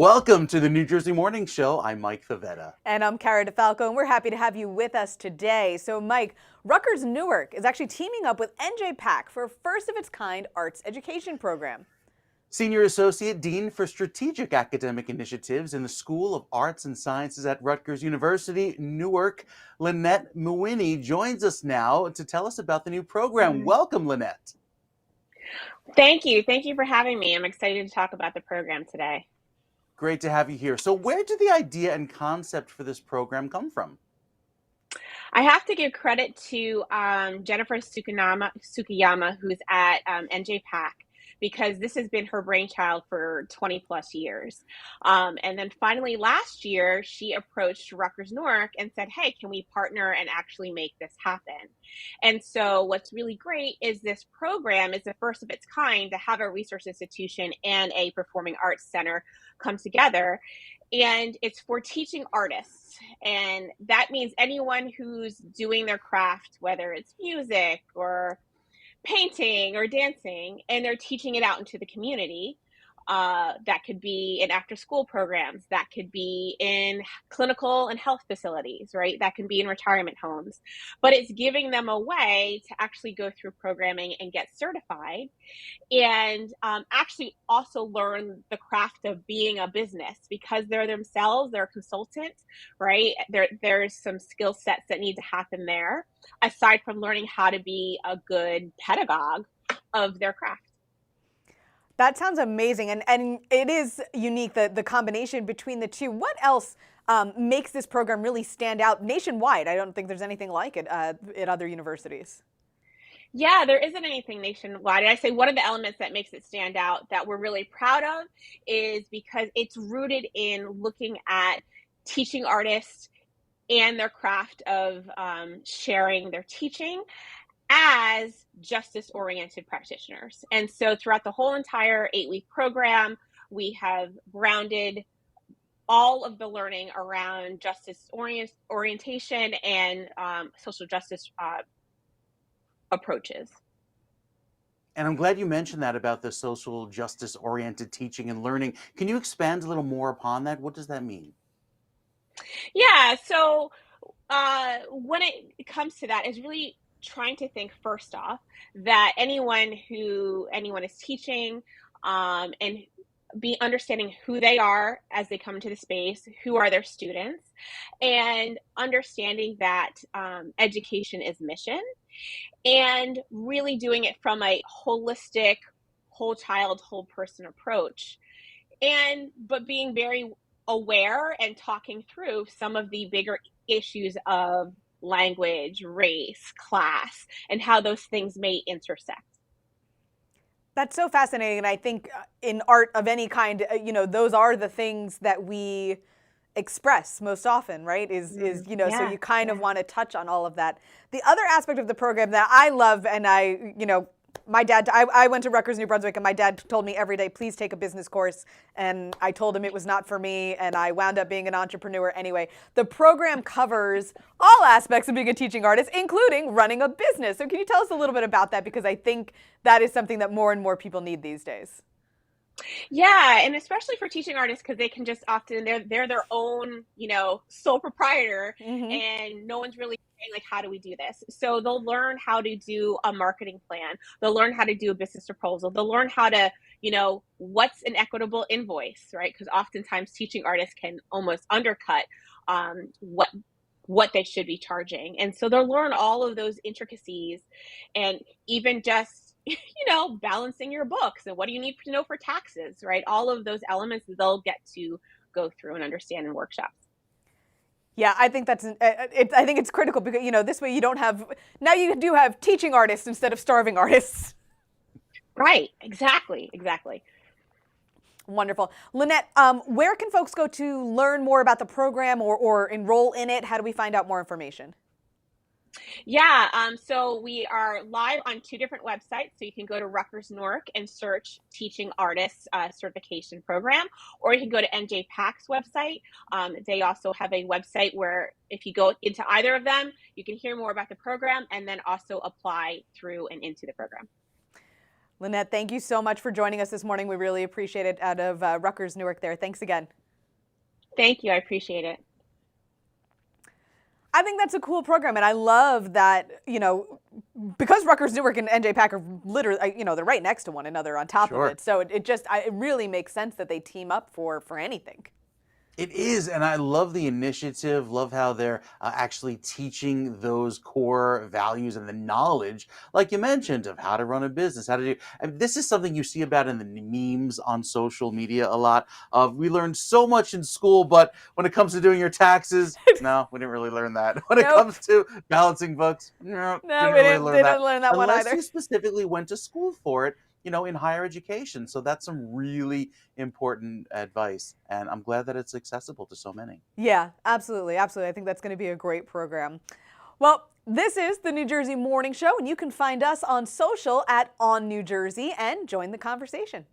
Welcome to the New Jersey Morning Show. I'm Mike Favetta. And I'm Cara DeFalco, and we're happy to have you with us today. So, Mike, Rutgers Newark is actually teaming up with NJ PAC for a first-of-its-kind arts education program. Senior Associate Dean for Strategic Academic Initiatives in the School of Arts and Sciences at Rutgers University-Newark, Lynnette Mawhinney joins us now to tell us about the new program. Welcome, Lynnette. Thank you. Thank you for having me. I'm excited to talk about the program today. Great to have you here. So where did the idea and concept for this program come from? I have to give credit to Jennifer Sukiyama, who's at NJPAC, because this has been her brainchild for 20 plus years. And then finally last year, she approached Rutgers Newark and said, hey, can we partner and actually make this happen? And so what's really great is this program is the first of its kind to have a research institution and a performing arts center come together. And it's for teaching artists. And that means anyone who's doing their craft, whether it's music or painting or dancing, and they're teaching it out into the community. That could be in after school programs, that could be in clinical and health facilities, right? That can be in retirement homes, but it's giving them a way to actually go through programming and get certified and actually also learn the craft of being a business because they're themselves, they're consultants, right? There's some skill sets that need to happen there, aside from learning how to be a good pedagogue of their craft. That sounds amazing, and it is unique, the combination between the two. What else makes this program really stand out nationwide? I don't think there's anything like it at other universities. Yeah, there isn't anything nationwide. And I say one of the elements that makes it stand out that we're really proud of is because it's rooted in looking at teaching artists and their craft of sharing their teaching as justice-oriented practitioners. And so throughout the whole entire 8-week program, we have grounded all of the learning around justice orientation and social justice approaches. And I'm glad you mentioned that about the social justice-oriented teaching and learning. Can you expand a little more upon that? What does that mean? Yeah, so when it comes to that, is really trying to think first off that anyone is teaching and be understanding who they are as they come into the space, who are their students, and understanding that education is mission, and really doing it from a holistic, whole child, whole person approach, but being very aware and talking through some of the bigger issues of language, race, class, and how those things may intersect. That's so fascinating, and I think in art of any kind, those are the things that we express most often, right? So you kind of want to touch on all of that. The other aspect of the program that I love, and my dad, I went to Rutgers, New Brunswick, and my dad told me every day, please take a business course. And I told him it was not for me, and I wound up being an entrepreneur anyway. The program covers all aspects of being a teaching artist, including running a business. So can you tell us a little bit about that? Because I think that is something that more and more people need these days. Yeah, and especially for teaching artists, because they can just often, they're their own, sole proprietor, and no one's really saying, like, how do we do this? So they'll learn how to do a marketing plan. They'll learn how to do a business proposal. They'll learn how to, what's an equitable invoice, right? Because oftentimes teaching artists can almost undercut what they should be charging. And so they'll learn all of those intricacies, and even just balancing your books and what do you need to know for taxes, right? All of those elements they'll get to go through and understand in workshops. Yeah, I think I think it's critical because, this way you do have teaching artists instead of starving artists. Right, exactly. Wonderful. Lynnette, where can folks go to learn more about the program or enroll in it? How do we find out more information? Yeah, so we are live on 2 different websites. So you can go to Rutgers Newark and search Teaching Artists Certification Program, or you can go to NJ PAC's website. They also have a website where if you go into either of them, you can hear more about the program and then also apply through and into the program. Lynnette, thank you so much for joining us this morning. We really appreciate it out of Rutgers Newark there. Thanks again. Thank you. I appreciate it. I think that's a cool program, and I love that, because Rutgers Newark and NJPAC are literally, they're right next to one another on top of it. So it really makes sense that they team up for anything. It is, and I love the initiative, love how they're actually teaching those core values and the knowledge, like you mentioned, of how to run a business, how to do. And this is something you see about in the memes on social media a lot. We learned so much in school, but when it comes to doing your taxes, no, we didn't really learn that. When it comes to balancing books, no, we didn't really learn that one unless either. you specifically went to school for it. In higher education. So that's some really important advice. And I'm glad that it's accessible to so many. Yeah, absolutely. Absolutely. I think that's going to be a great program. Well, this is the New Jersey Morning Show, and you can find us on social at ONNJ and join the conversation.